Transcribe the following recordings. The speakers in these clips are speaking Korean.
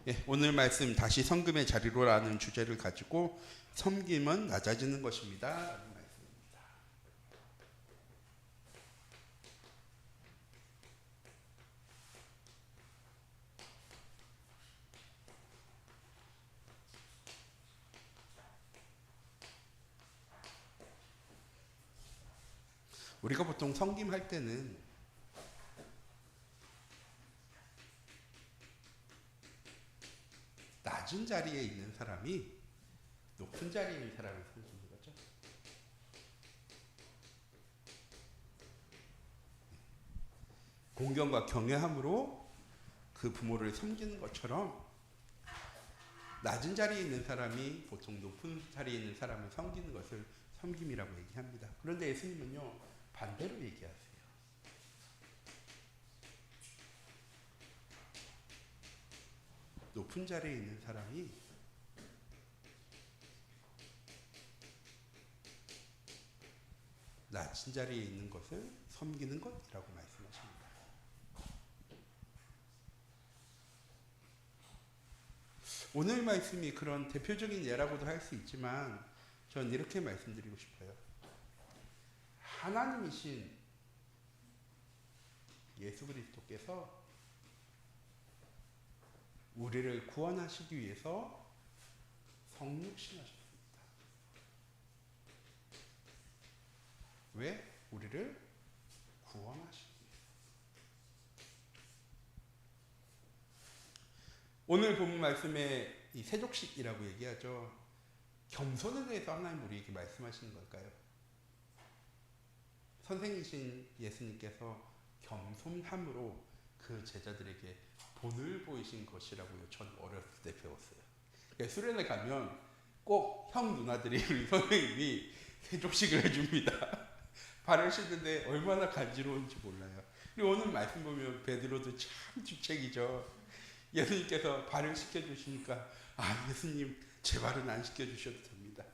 예, 오늘 말씀 다시 성금의 자리로라는 주제를 가지고 섬김은 낮아지는 것입니다. 라는 말씀입니다. 우리가 보통 섬김할 때는 낮은 자리에 있는 사람이 높은 자리에 있는 사람을 섬기는 거죠. 공경과 경외함으로 그 부모를 섬기는 것처럼 낮은 자리에 있는 사람이 보통 높은 자리에 있는 사람을 섬기는 것을 섬김이라고 얘기합니다. 그런데 예수님은요, 반대로 얘기하세요. 높은 자리에 있는 사람이 낮은 자리에 있는 것을 섬기는 것이라고 말씀하십니다. 오늘 말씀이 그런 대표적인 예라고도 할 수 있지만 전 이렇게 말씀드리고 싶어요. 하나님이신 예수 그리스도께서 우리를 구원하시기 위해서 성육신하셨습니다. 왜? 우리를 구원하시기 위해서. 오늘 본문 말씀에 이 세족식이라고 얘기하죠. 겸손에 대해서 하나님 우리에게 말씀하시는 걸까요? 선생이신 예수님께서 겸손함으로 그 제자들에게 본을 보이신 것이라고요. 전 어렸을 때 배웠어요. 그러니까 수련회 가면 꼭 형 누나들이 우리 선생님이 세족식을 해줍니다. 발을 씻는데 얼마나 간지러운지 몰라요. 그리고 오늘 말씀 보면 베드로도 참 주책이죠. 예수님께서 발을 씻겨주시니까 예수님 제 발은 안 씻겨주셔도 됩니다.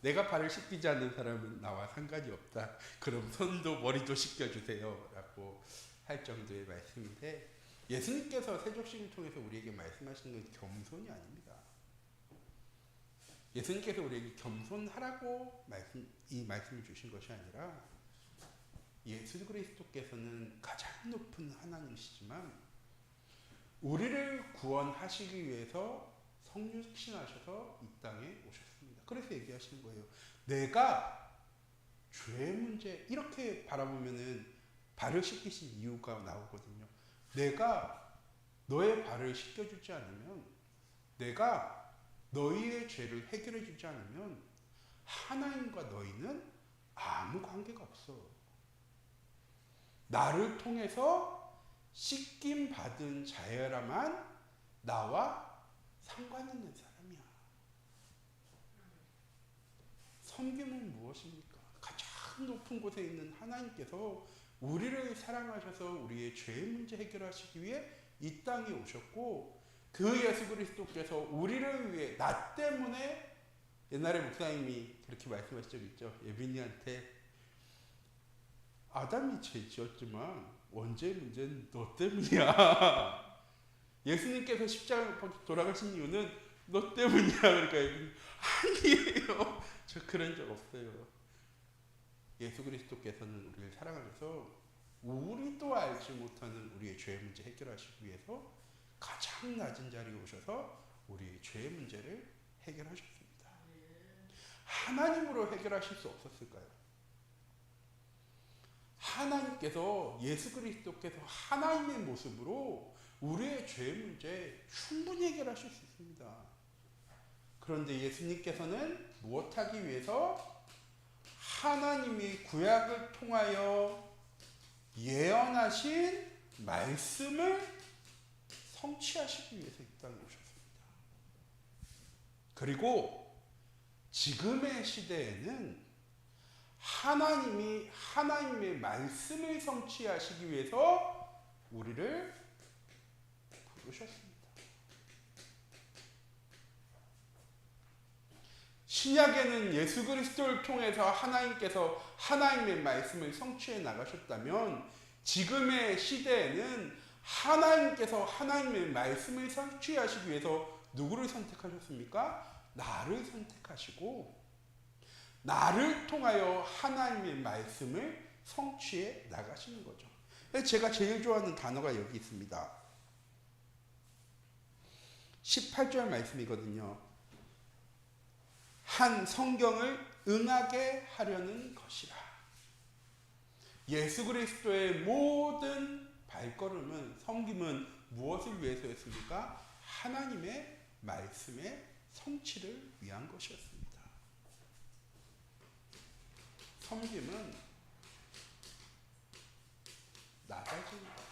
내가 발을 씻기지 않는 사람은 나와 상관이 없다. 그럼 손도 머리도 씻겨주세요. 라고 할 정도의 말씀인데 예수님께서 세족식을 통해서 우리에게 말씀하시는 건 겸손이 아닙니다. 예수님께서 우리에게 겸손하라고 이 말씀을 주신 것이 아니라 예수 그리스도께서는 가장 높은 하나님이시지만 우리를 구원하시기 위해서 성육신하셔서 이 땅에 오셨습니다. 그래서 얘기하시는 거예요. 내가 죄의 문제 이렇게 바라보면은 발을 씻기신 이유가 나오거든요. 내가 너의 발을 씻겨주지 않으면, 내가 너희의 죄를 해결해주지 않으면 하나님과 너희는 아무 관계가 없어. 나를 통해서 씻김 받은 자여야만 나와 상관 있는 사람이야. 섬김은 무엇입니까? 가장 높은 곳에 있는 하나님께서 우리를 사랑하셔서 우리의 죄의 문제 해결하시기 위해 이 땅에 오셨고 그 예수 그리스도께서 우리를 위해 나 때문에 옛날에 목사님이 그렇게 말씀하신 적 있죠. 예빈이한테 아담이 죄 지었지만 원죄의 문제는 너 때문이야. 예수님께서 십자가에 돌아가신 이유는 너 때문이야. 그러니까 아니에요. 저 그런 적 없어요. 예수 그리스도께서는 우리를 사랑하셔서 우리도 알지 못하는 우리의 죄의 문제 해결하시기 위해서 가장 낮은 자리에 오셔서 우리의 죄의 문제를 해결하셨습니다. 하나님으로 해결하실 수 없었을까요? 하나님께서 예수 그리스도께서 하나님의 모습으로 우리의 죄의 문제 충분히 해결하실 수 있습니다. 그런데 예수님께서는 무엇하기 위해서 하나님이 구약을 통하여 예언하신 말씀을 성취하시기 위해서 이 땅에 오셨습니다. 그리고 지금의 시대에는 하나님이 하나님의 말씀을 성취하시기 위해서 우리를 부르셨습니다. 신약에는 예수 그리스도를 통해서 하나님께서 하나님의 말씀을 성취해 나가셨다면 지금의 시대에는 하나님께서 하나님의 말씀을 성취하시기 위해서 누구를 선택하셨습니까? 나를 선택하시고 나를 통하여 하나님의 말씀을 성취해 나가시는 거죠. 제가 제일 좋아하는 단어가 여기 있습니다. 18절 말씀이거든요. 한 성경을 응하게 하려는 것이라. 예수 그리스도의 모든 발걸음은, 섬김은 무엇을 위해서였습니까? 하나님의 말씀의 성취를 위한 것이었습니다. 섬김은 낮아지는 거죠.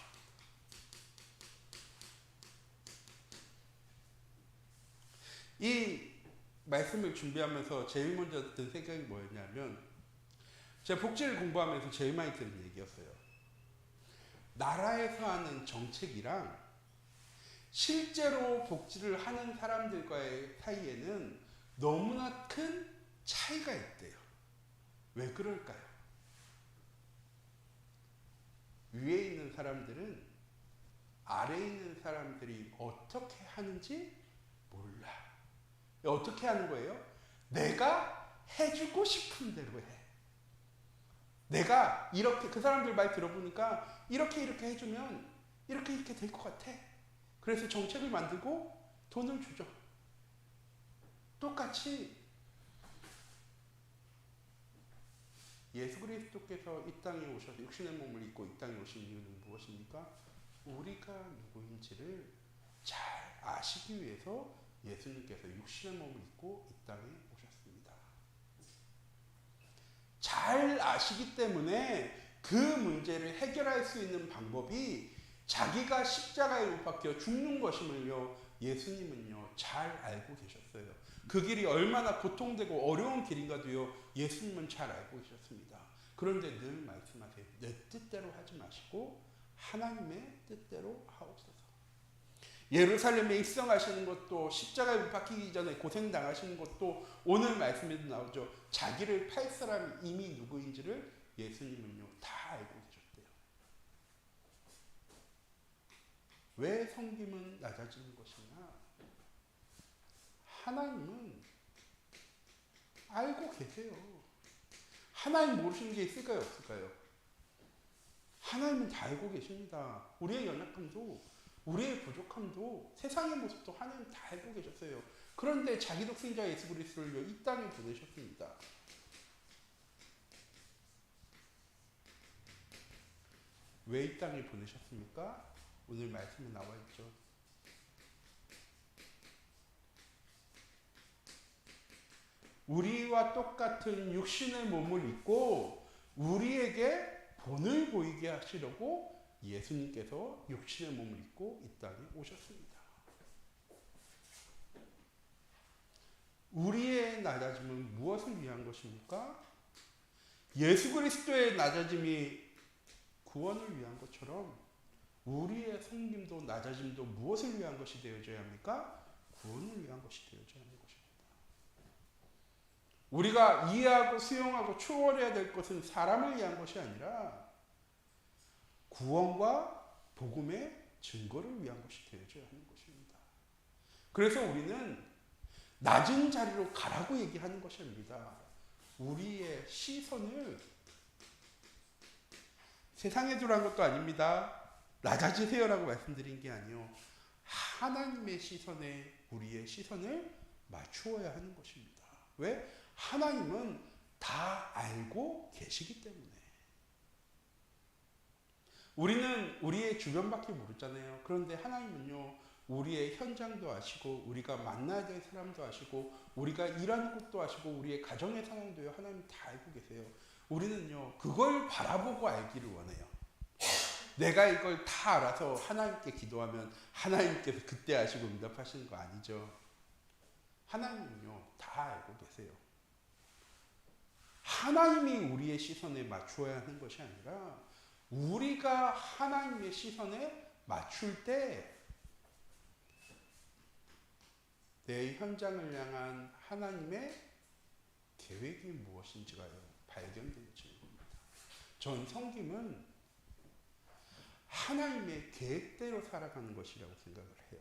이 말씀을 준비하면서 제일 먼저 든 생각이 뭐였냐면, 제가 복지를 공부하면서 제일 많이 들은 얘기였어요. 나라에서 하는 정책이랑 실제로 복지를 하는 사람들과의 사이에는 너무나 큰 차이가 있대요. 왜 그럴까요? 위에 있는 사람들은 아래에 있는 사람들이 어떻게 하는지 몰라. 어떻게 하는 거예요? 내가 해주고 싶은 대로 해. 내가 이렇게, 그 사람들 말 들어보니까 이렇게 해주면 이렇게 될 것 같아. 그래서 정책을 만들고 돈을 주죠. 똑같이 예수 그리스도께서 이 땅에 오셔서 육신의 몸을 입고 이 땅에 오신 이유는 무엇입니까? 우리가 누구인지를 잘 아시기 위해서 예수님께서 육신의 몸을 입고 이 땅에 오셨습니다. 잘 아시기 때문에 그 문제를 해결할 수 있는 방법이 자기가 십자가에 못 박혀 죽는 것임을요, 예수님은요 잘 알고 계셨어요. 그 길이 얼마나 고통되고 어려운 길인가도요 예수님은 잘 알고 계셨습니다. 그런데 늘 말씀하세요. 내 뜻대로 하지 마시고 하나님의 뜻대로 하옵소서. 예루살렘에 입성하시는 것도, 십자가에 못 박히기 전에 고생당하시는 것도 오늘 말씀에도 나오죠. 자기를 팔 사람이 이미 누구인지를 예수님은요 다 알고 계셨대요. 왜 섬김은 낮아지는 것이냐? 하나님은 알고 계세요. 하나님 모르시는 게 있을까요, 없을까요? 하나님은 다 알고 계십니다. 우리의 연약함도, 우리의 부족함도, 세상의 모습도 하나님 다 알고 계셨어요. 그런데 자기 독생자 예수 그리스도를 이 땅에 보내셨습니다. 왜 이 땅에 보내셨습니까? 오늘 말씀에 나와 있죠. 우리와 똑같은 육신의 몸을 입고 우리에게 본을 보이게 하시려고 예수님께서 육신의 몸을 입고 이 땅에 오셨습니다. 우리의 낮아짐은 무엇을 위한 것입니까? 예수 그리스도의 낮아짐이 구원을 위한 것처럼 우리의 섬김도 낮아짐도 무엇을 위한 것이 되어져야 합니까? 구원을 위한 것이 되어져야 하는 것입니다. 우리가 이해하고 수용하고 추월해야 될 것은 사람을 위한 것이 아니라 구원과 복음의 증거를 위한 것이 되어져야 하는 것입니다. 그래서 우리는 낮은 자리로 가라고 얘기하는 것이 아닙니다. 우리의 시선을 세상에 두라는 것도 아닙니다. 낮아지세요라고 말씀드린 게 아니요. 하나님의 시선에 우리의 시선을 맞추어야 하는 것입니다. 왜? 하나님은 다 알고 계시기 때문에. 우리는 우리의 주변밖에 모르잖아요. 그런데 하나님은요, 우리의 현장도 아시고, 우리가 만나야 될 사람도 아시고, 우리가 일하는 곳도 아시고, 우리의 가정의 상황도요, 하나님 다 알고 계세요. 우리는요, 그걸 바라보고 알기를 원해요. 내가 이걸 다 알아서 하나님께 기도하면 하나님께서 그때 아시고 응답하시는 거 아니죠. 하나님은요, 다 알고 계세요. 하나님이 우리의 시선에 맞추어야 하는 것이 아니라 우리가 하나님의 시선에 맞출 때 내 현장을 향한 하나님의 계획이 무엇인지가 발견되어지는 겁니다. 전 섬김은 하나님의 계획대로 살아가는 것이라고 생각을 해요.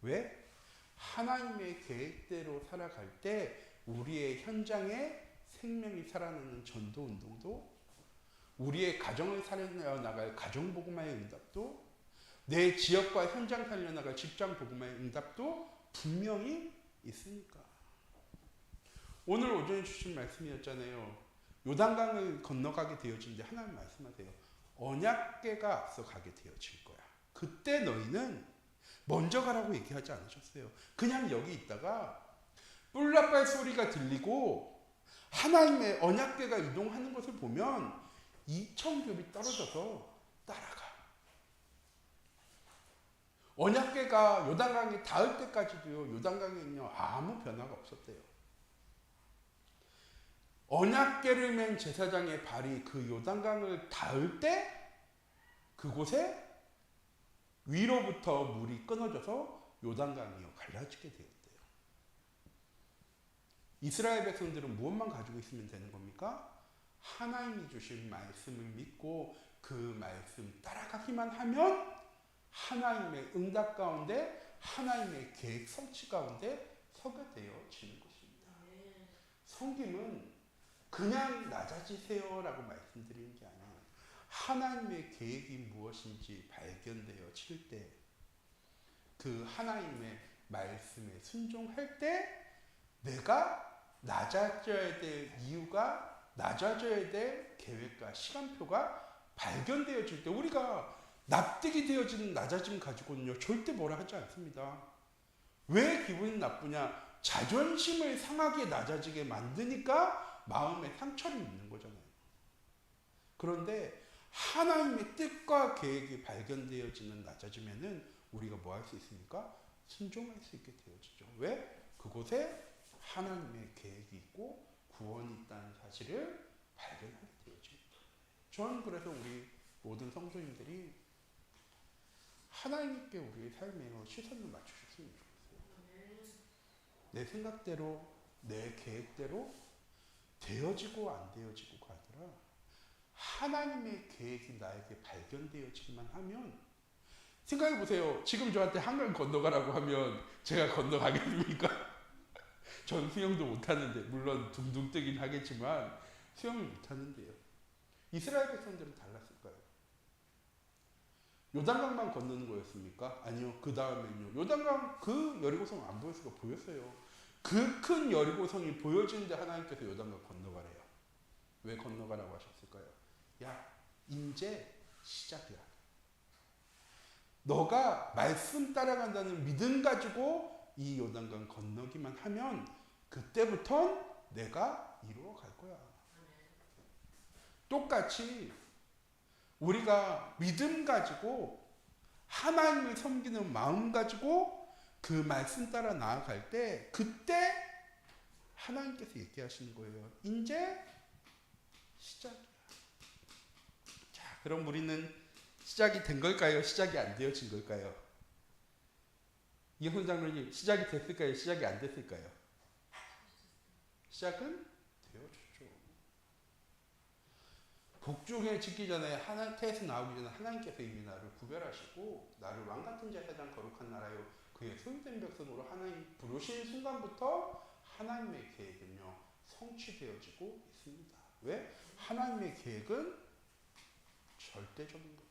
왜? 하나님의 계획대로 살아갈 때 우리의 현장에 생명이 살아나는 전도 운동도, 우리의 가정을 살려나갈 가정복음화의 응답도, 내 지역과 현장 살려나갈 직장 복음화의 응답도 분명히 있으니까. 오늘 오전에 주신 말씀이었잖아요. 요단강을 건너가게 되어지는데 하나님 말씀하세요. 언약궤가 앞서 가게 되어질 거야. 그때 너희는 먼저 가라고 얘기하지 않으셨어요. 그냥 여기 있다가 뿔나발 소리가 들리고 하나님의 언약궤가 이동하는 것을 보면 2,000겹이 떨어져서 따라가. 언약궤가 요단강에 닿을 때까지도요, 요단강에는요 아무 변화가 없었대요. 언약궤를 맨 제사장의 발이 그 요단강을 닿을 때 그곳에 위로부터 물이 끊어져서 요단강이요 갈라지게 되었대요. 이스라엘 백성들은 무엇만 가지고 있으면 되는 겁니까? 하나님이 주신 말씀을 믿고 그 말씀 따라가기만 하면 하나님의 응답 가운데, 하나님의 계획 성취 가운데 서게 되어지는 것입니다. 섬김은 그냥 낮아지세요라고 말씀드리는 게 아니에요. 하나님의 계획이 무엇인지 발견되어질 때, 그 하나님의 말씀에 순종할 때 내가 낮아져야 될 이유가, 낮아져야 될 계획과 시간표가 발견되어질 때, 우리가 납득이 되어지는 낮아짐 가지고는요 절대 뭐라 하지 않습니다. 왜 기분이 나쁘냐? 자존심을 상하게 낮아지게 만드니까 마음에 상처를 입는 거잖아요. 그런데 하나님의 뜻과 계획이 발견되어지는 낮아지면은 우리가 뭐 할 수 있습니까? 순종할 수 있게 되어지죠. 왜? 그곳에 하나님의 계획이 있고 구원이 있다는 사실을 발견하게 되어집니다. 저는 그래서 우리 모든 성도님들이 하나님께 우리의 삶에 시선을 맞추셨으면 좋겠어요. 내 생각대로, 내 계획대로 되어지고 안 되어지고가 아니라 하나님의 계획이 나에게 발견되어지기만 하면, 생각해 보세요. 지금 저한테 한강 건너가라고 하면 제가 건너가겠습니까? 전 수영도 못하는데, 물론 둥둥 뜨긴 하겠지만 수영을 못하는데요. 이스라엘 백성들은 달랐을까요? 요단강만 건너는 거였습니까? 아니요. 그 다음에는요. 요단강 그 여리고성 안 보였을까? 보였어요. 그 큰 여리고성이 보여지는데 하나님께서 요단강 건너가래요. 왜 건너가라고 하셨을까요? 야, 이제 시작이야. 너가 말씀 따라간다는 믿음 가지고 이 요단강 건너기만 하면 그때부턴 내가 이루어 갈 거야. 똑같이 우리가 믿음 가지고 하나님을 섬기는 마음 가지고 그 말씀 따라 나아갈 때, 그때 하나님께서 얘기하시는 거예요. 이제 시작이야. 자, 그럼 우리는 시작이 된 걸까요? 시작이 안 되어진 걸까요? 이형 장로님, 시작이 됐을까요? 시작이 안 됐을까요? 시작은 되어졌죠. 복중에 짓기 전에, 하나님께서 나오기 전에 하나님께서 이미 나를 구별하시고 나를 왕같은 제사장 거룩한 나라요 그의 소유된 백성으로 하나님 부르신 순간부터 하나님의 계획은요 성취되어지고 있습니다. 왜? 하나님의 계획은 절대적인 겁니다.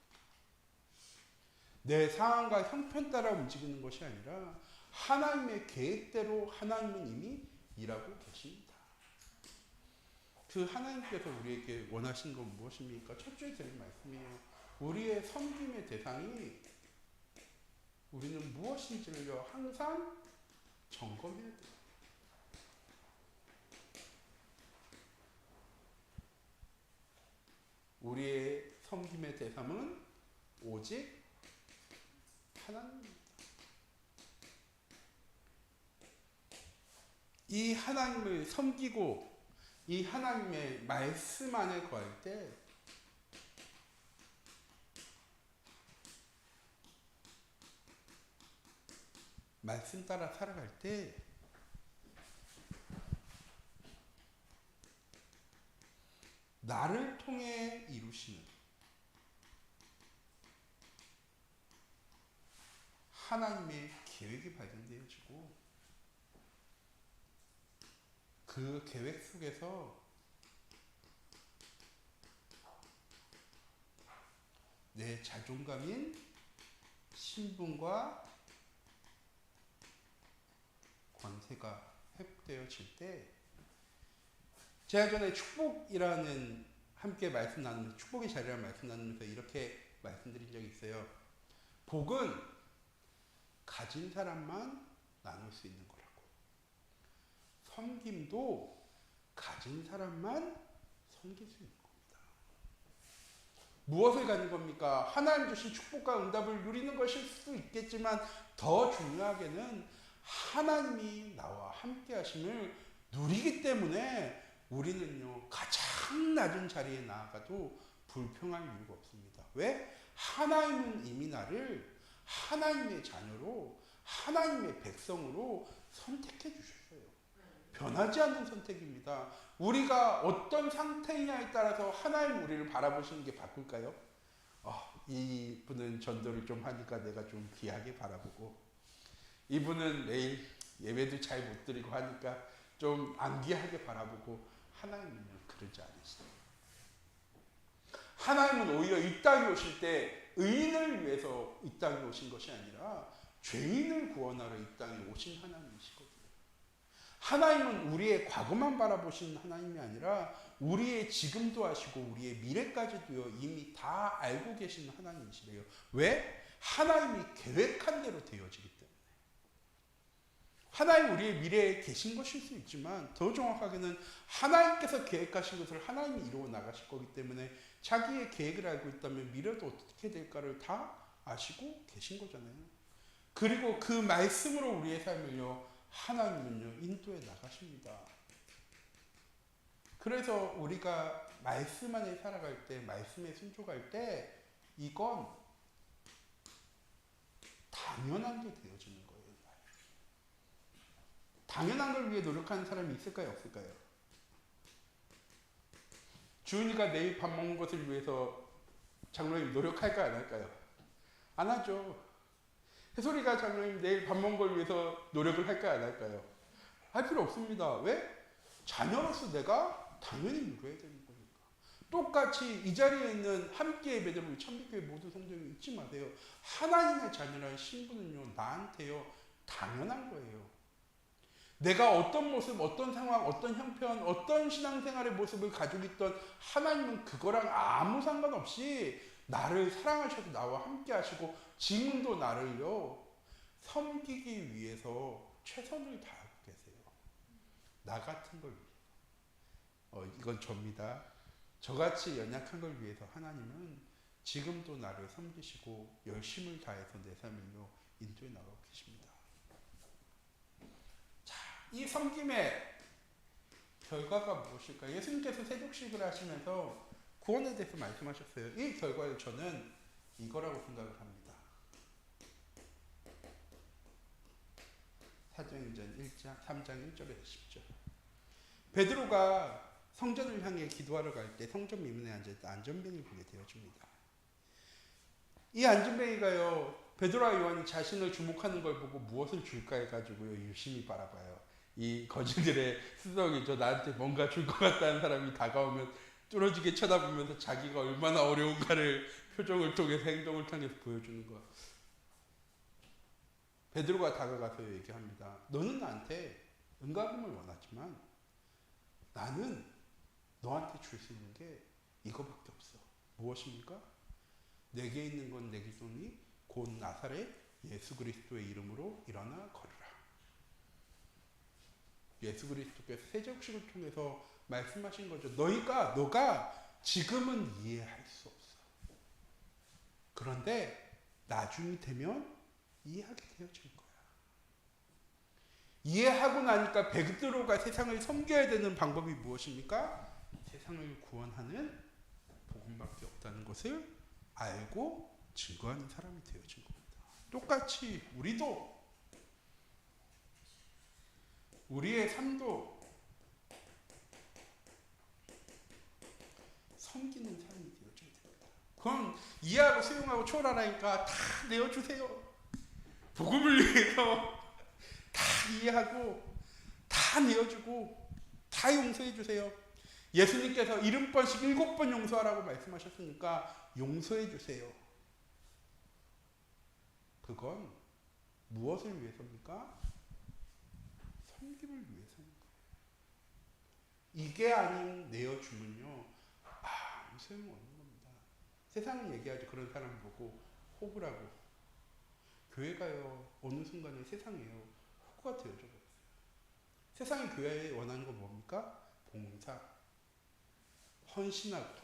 내 상황과 형편 따라 움직이는 것이 아니라 하나님의 계획대로 하나님은 이미 일하고 계십니다. 그 하나님께서 우리에게 원하신 건 무엇입니까? 첫 주에 드린 말씀이에요. 우리의 섬김의 대상이 우리는 무엇인지를 항상 점검해야 돼요. 우리의 섬김의 대상은 오직 하나님입니다. 이 하나님을 섬기고 이 하나님의 말씀 안에 거할 때 말씀 따라 살아갈 때 나를 통해 이루시는 하나님의 계획이 발견되어지고 그 계획 속에서 내 자존감인 신분과 권세가 회복되어질 때 제가 전에 축복이라는 함께 말씀 나누면서 축복의 자리라는 말씀 나누면서 이렇게 말씀드린 적이 있어요. 복은 가진 사람만 나눌 수 있는 거라고. 섬김도 가진 사람만 섬길 수 있는 겁니다. 무엇을 가진 겁니까? 하나님 주신 축복과 응답을 누리는 것일 수도 있겠지만 더 중요하게는 하나님이 나와 함께 하심을 누리기 때문에 우리는요 가장 낮은 자리에 나아가도 불평할 이유가 없습니다. 왜? 하나님은 이미 나를 하나님의 자녀로 하나님의 백성으로 선택해 주셨어요. 변하지 않는 선택입니다. 우리가 어떤 상태냐에 따라서 하나님 우리를 바라보시는 게 바꿀까요? 이분은 전도를 좀 하니까 내가 좀 귀하게 바라보고 이분은 매일 예배도 잘 못 드리고 하니까 좀 안귀하게 바라보고 하나님은 그러지 않으시다. 하나님은 오히려 이 땅에 오실 때 의인을 위해서 이 땅에 오신 것이 아니라 죄인을 구원하러 이 땅에 오신 하나님이시거든요. 하나님은 우리의 과거만 바라보시는 하나님이 아니라 우리의 지금도 아시고 우리의 미래까지도요 이미 다 알고 계시는 하나님이시래요. 왜? 하나님이 계획한 대로 되어지기 때문에. 하나님 우리의 미래에 계신 것일 수 있지만 더 정확하게는 하나님께서 계획하신 것을 하나님이 이루어 나가실 거기 때문에 자기의 계획을 알고 있다면 미래도 어떻게 될까를 다 아시고 계신 거잖아요. 그리고 그 말씀으로 우리의 삶을요 하나님은요 인도해 나가십니다. 그래서 우리가 말씀 안에 살아갈 때 말씀에 순종할 때 이건 당연한 게 되어지는 거예요. 당연한 걸 위해 노력하는 사람이 있을까요? 없을까요? 주은이가 내일 밥 먹는 것을 위해서 장로님 노력할까요? 안 할까요? 안 하죠. 혜솔이가 장로님 내일 밥 먹는 걸 위해서 노력을 할까요? 안 할까요? 할 필요 없습니다. 왜? 자녀로서 내가 당연히 누려야 되는 거니까. 똑같이 이 자리에 있는 함께 예배드리는 참빛교회 모든 성도님 잊지 마세요. 하나님의 자녀라는 신분은요 나한테요 당연한 거예요. 내가 어떤 모습, 어떤 상황, 어떤 형편, 어떤 신앙생활의 모습을 가지고 있던 하나님은 그거랑 아무 상관없이 나를 사랑하셔서 나와 함께 하시고 지금도 나를요 섬기기 위해서 최선을 다하고 계세요. 나 같은 걸 위해서. 이건 접니다. 저같이 연약한 걸 위해서 하나님은 지금도 나를 섬기시고 열심을 다해서 내 삶을요 인도해 나가고 계십니다. 이 섬김의 결과가 무엇일까요? 예수님께서 세족식을 하시면서 구원에 대해서 말씀하셨어요. 이 결과를 저는 이거라고 생각을 합니다. 사도행전 3장 1절에서 10절. 베드로가 성전을 향해 기도하러 갈 때 성전 미문에 앉아있던 안전뱅이를 보게 되어집니다. 이 안전뱅이가요 베드로와 요한이 자신을 주목하는 걸 보고 무엇을 줄까 해가지고요 유심히 바라봐요. 이 거지들의 수석이죠. 나한테 뭔가 줄 것 같다는 사람이 다가오면 뚫어지게 쳐다보면서 자기가 얼마나 어려운가를 표정을 통해서 행동을 통해서 보여주는 것. 베드로가 다가가서 얘기합니다. 너는 나한테 은가금을 원하지만 나는 너한테 줄 수 있는 게 이거밖에 없어. 무엇입니까? 내게 있는 건 내 기둥이 곧 나사렛 예수 그리스도의 이름으로 일어나 걸으라. 예수 그리스도께서 세족식을 통해서 말씀하신 거죠. 너가 지금은 이해할 수 없어. 그런데 나중이 되면 이해하게 되어질 거야. 이해하고 나니까 베드로가 세상을 섬겨야 되는 방법이 무엇입니까? 세상을 구원하는 복음밖에 없다는 것을 알고 증거하는 사람이 되어진 겁니다. 똑같이 우리도 우리의 삶도 섬기는 사람이 되어줘야 됩니다. 그건 이해하고 수용하고 초월하라니까 다 내어주세요. 복음을 위해서 다 이해하고 다 내어주고 다 용서해 주세요. 예수님께서 70번씩 7번 용서하라고 말씀하셨으니까 용서해 주세요. 그건 무엇을 위해서입니까? 섬김을 위해서입니다. 이게 아닌 내어주면요, 아무 소용없는 겁니다. 세상은 얘기하죠. 그런 사람 보고 호구라고. 교회가요, 어느 순간에 세상이에요, 호구가 되어져 버렸어요. 세상이 교회에 원하는 건 뭡니까? 봉사, 헌신하고,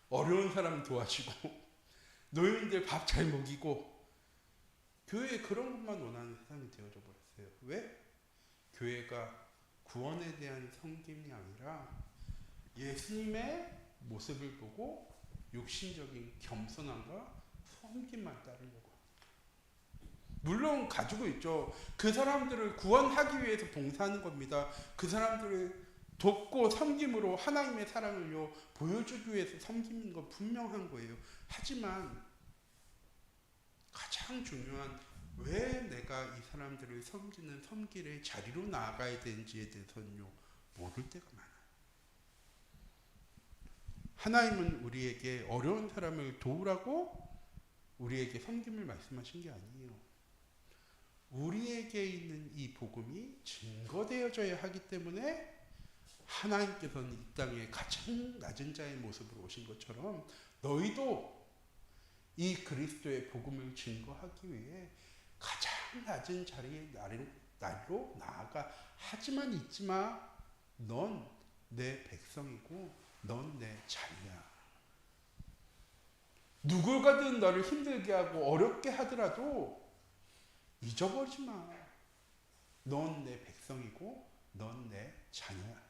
어려운 사람 도와주고, 노인들 밥 잘 먹이고, 교회에 그런 것만 원하는 세상이 되어져 버렸어요. 왜? 교회가 구원에 대한 섬김이 아니라 예수님의 모습을 보고 육신적인 겸손함과 섬김만 따르려고. 물론 가지고 있죠. 그 사람들을 구원하기 위해서 봉사하는 겁니다. 그 사람들을 돕고 섬김으로 하나님의 사랑을요 보여주기 위해서 섬기는 건 분명한 거예요. 하지만 가장 중요한, 왜 내가 이 사람들을 섬기는 섬길의 자리로 나아가야 되는지에 대해서는요 모를 때가 많아요. 하나님은 우리에게 어려운 사람을 도우라고 우리에게 섬김을 말씀하신 게 아니에요. 우리에게 있는 이 복음이 증거되어져야 하기 때문에 하나님께서는 이 땅에 가장 낮은 자의 모습으로 오신 것처럼 너희도 이 그리스도의 복음을 증거하기 위해 가장 낮은 자리의 날로 나아가. 하지만 잊지 마. 넌 내 백성이고 넌 내 자녀야. 누구가든 너를 힘들게 하고 어렵게 하더라도 잊어버리지 마. 넌 내 백성이고 넌 내 자녀야.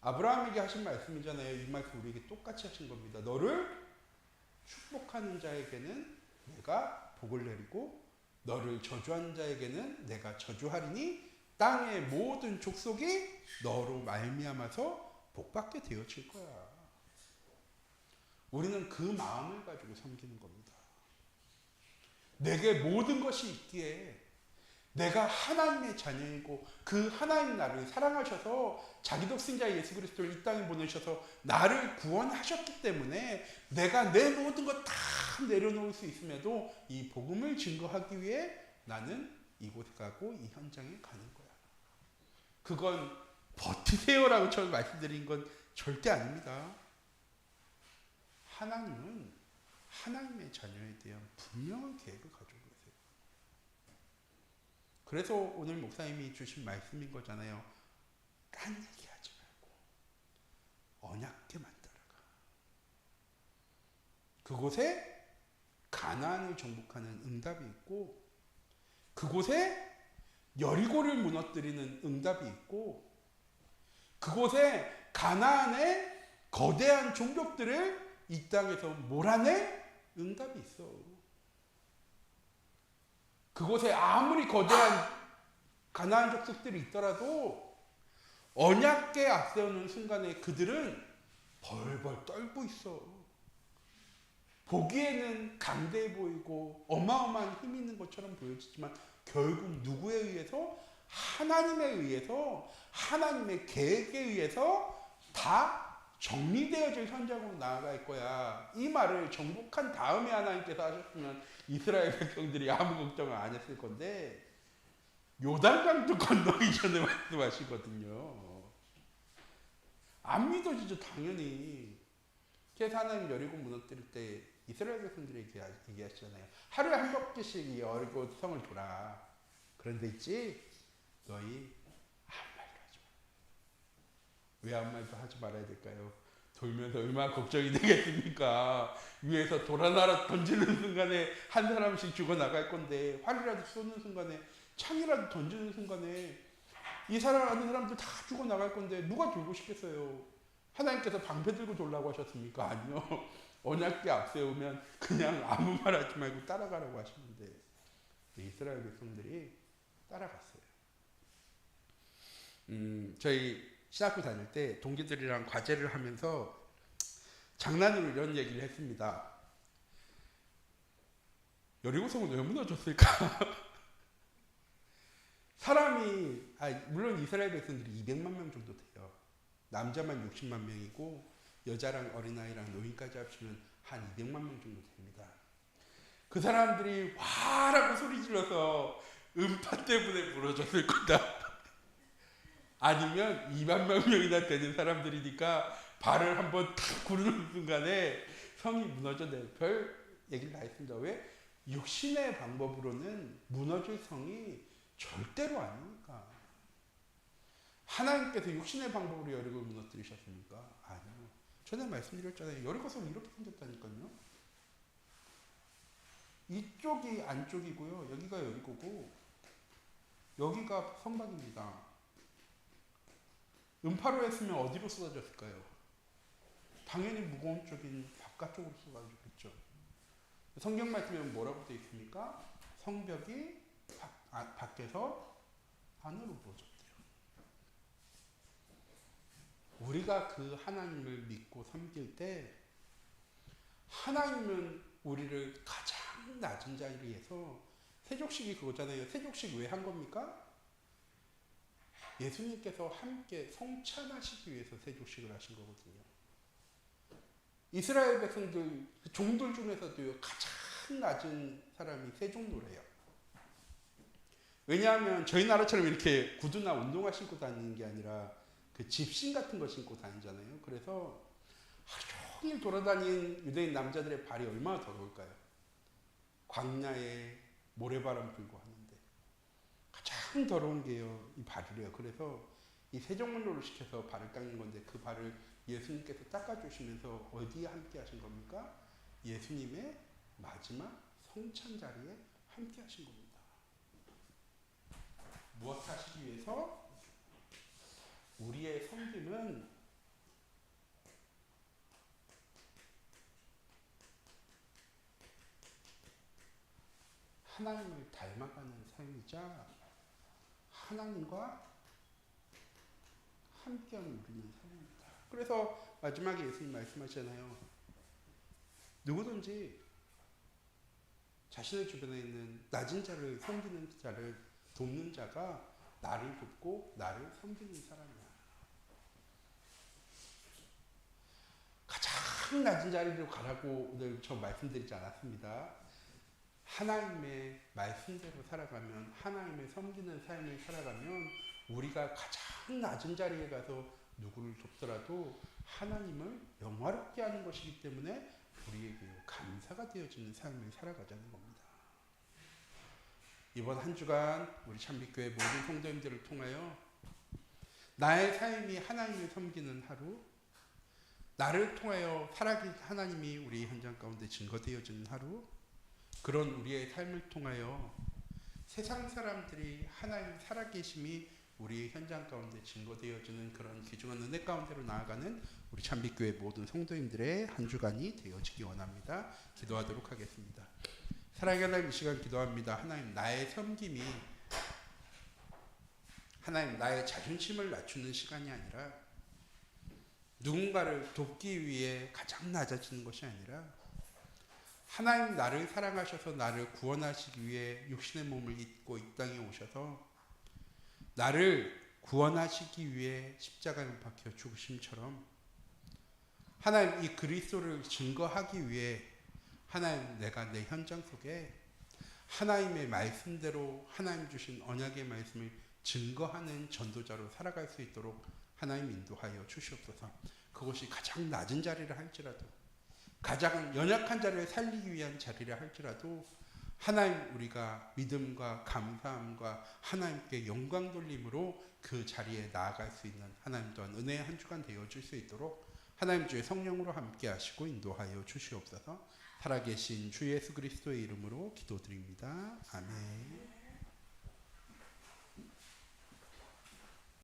아브라함에게 하신 말씀이잖아요. 이 말씀 우리에게 똑같이 하신 겁니다. 너를 축복하는 자에게는 내가 복을 내리고 너를 저주하는 자에게는 내가 저주하리니 땅의 모든 족속이 너로 말미암아서 복받게 되어질 거야. 우리는 그 마음을 가지고 섬기는 겁니다. 내게 모든 것이 있기에 내가 하나님의 자녀이고 그 하나님 나를 사랑하셔서 자기 독생자 예수 그리스도를 이 땅에 보내셔서 나를 구원하셨기 때문에 내가 내 모든 것 다 내려놓을 수 있음에도 이 복음을 증거하기 위해 나는 이곳에 가고 이 현장에 가는 거야. 그건 버티세요라고 처음 말씀드린 건 절대 아닙니다. 하나님은 하나님의 자녀에 대한 분명한 계획을 가지고 계세요. 그래서 오늘 목사님이 주신 말씀인 거잖아요. 딴 얘기하지 말고 언약궤만 따라가. 그곳에 가나안을 정복하는 응답이 있고, 그곳에 여리고를 무너뜨리는 응답이 있고, 그곳에 가나안의 거대한 종족들을 이 땅에서 몰아낼 응답이 있어. 그곳에 아무리 거대한 가나안 족속들이 있더라도 언약궤 앞세우는 순간에 그들은 벌벌 떨고 있어. 보기에는 강대해 보이고 어마어마한 힘이 있는 것처럼 보여지지만 결국 누구에 의해서? 하나님에 의해서, 하나님의 계획에 의해서 다 정리되어질 현장으로 나아갈 거야. 이 말을 정복한 다음에 하나님께서 하셨으면 이스라엘 백성들이 아무 걱정을 안 했을 건데 요단강도 건너기 전에 말씀하시거든요. 안 믿어지죠, 당연히. 그래서 하나님 여리고 무너뜨릴 때 이스라엘 백성들이 얘기하시잖아요. 하루에 한 바퀴씩 여리고 성을 돌아. 그런데 있지, 너희 아무 말도 하지 마. 왜 아무 말도 하지 말아야 될까요? 돌면서 얼마나 걱정이 되겠습니까? 위에서 돌 하나라도 던지는 순간에 한 사람씩 죽어나갈 건데, 활이라도 쏘는 순간에, 창이라도 던지는 순간에 이 사람 아는 사람들 다 죽어나갈 건데 누가 돌고 싶겠어요? 하나님께서 방패 들고 돌라고 하셨습니까? 아니요. 언약궤 앞세우면 그냥 아무 말 하지 말고 따라가라고 하시는데 이스라엘 백성들이 따라갔어요. 저희 신학교 다닐 때 동기들이랑 과제를 하면서 장난으로 이런 얘기를 했습니다. 여리고성은 왜 무너졌을까? 사람이 물론 이스라엘 백성들이 200만 명 정도 돼요. 남자만 60만 명이고 여자랑 어린아이랑 노인까지 합치면 한 200만 명 정도 됩니다. 그 사람들이 와라고 소리 질러서 음파 때문에 무너졌을 거다. 아니면 2만 명이나 되는 사람들이니까 발을 한번 탁 구르는 순간에 성이 무너져내요. 별 얘기를 다 했습니다. 왜? 육신의 방법으로는 무너질 성이 절대로 아니니까. 하나님께서 육신의 방법으로 여리고를 무너뜨리셨습니까? 아니요. 전에 말씀드렸잖아요. 여리고성은 이렇게 생겼다니까요. 이쪽이 안쪽이고요. 여기가 여리고고 여기가 성곽입니다. 음파로 했으면 어디로 쏟아졌을까요? 당연히 무거운 쪽인 바깥쪽으로 쏟아졌겠죠. 성경 말씀에 뭐라고 되어 있습니까? 성벽이 밖에서 안으로 부어졌대요. 우리가 그 하나님을 믿고 섬길 때 하나님은 우리를 가장 낮은 자리에서 세족식이 그거잖아요. 세족식 왜 한 겁니까? 예수님께서 함께 성찬하시기 위해서 세족식을 하신 거거든요. 이스라엘 백성들 종들 중에서도 가장 낮은 사람이 세종노래예요. 왜냐하면 저희 나라처럼 이렇게 구두나 운동화 신고 다니는 게 아니라 그 집신 같은 거 신고 다니잖아요. 그래서 하루 종일 돌아다니는 유대인 남자들의 발이 얼마나 더러울까요? 광야에 모래바람 불고 하는데 가장 더러운 게요, 이 발이래요. 그래서 이 세종문로를 시켜서 발을 닦는 건데 그 발을 예수님께서 닦아주시면서 어디에 함께 하신 겁니까? 예수님의 마지막 성찬 자리에 함께 하신 겁니다. 무엇 하시기 위해서? 우리의 섬김은 하나님을 닮아가는 삶이자 하나님과 함께하는 우리는 삶입니다. 그래서 마지막에 예수님 말씀하시잖아요. 누구든지 자신의 주변에 있는 낮은 자를 섬기는 자를 돕는 자가 나를 돕고 나를 섬기는 사람이야. 가장 낮은 자리로 가라고 오늘 저 말씀드리지 않았습니다. 하나님의 말씀대로 살아가면, 하나님의 섬기는 삶을 살아가면 우리가 가장 낮은 자리에 가서 누구를 돕더라도 하나님을 영화롭게 하는 것이기 때문에 우리에게 감사가 되어지는 삶을 살아가자는 겁니다. 이번 한 주간 우리 참빛교회 모든 성도님들을 통하여 나의 삶이 하나님을 섬기는 하루, 나를 통하여 살아계신 하나님이 우리 현장 가운데 증거되어지는 하루, 그런 우리의 삶을 통하여 세상 사람들이 하나님 살아계심이 우리 현장 가운데 증거되어지는 그런 귀중한 은혜 가운데로 나아가는 우리 참빛교회 모든 성도님들의 한 주간이 되어지기 원합니다. 기도하도록 하겠습니다. 사랑의 하나님, 이 시간 기도합니다. 하나님, 나의 섬김이 하나님 나의 자존심을 낮추는 시간이 아니라 누군가를 돕기 위해 가장 낮아지는 것이 아니라 하나님 나를 사랑하셔서 나를 구원하시기 위해 육신의 몸을 입고 이 땅에 오셔서 나를 구원하시기 위해 십자가를 박혀 죽으심처럼 하나님 이 그리스도를 증거하기 위해 하나님 내가 내 현장 속에 하나님의 말씀대로 하나님 주신 언약의 말씀을 증거하는 전도자로 살아갈 수 있도록 하나님 인도하여 주시옵소서. 그것이 가장 낮은 자리를 할지라도 가장 연약한 자를 살리기 위한 자리를 할지라도 하나님 우리가 믿음과 감사함과 하나님께 영광 돌림으로 그 자리에 나아갈 수 있는 하나님 또한 은혜의 한 주간 되어줄 수 있도록 하나님 주의 성령으로 함께 하시고 인도하여 주시옵소서. 살아계신 주 예수 그리스도의 이름으로 기도드립니다. 아멘.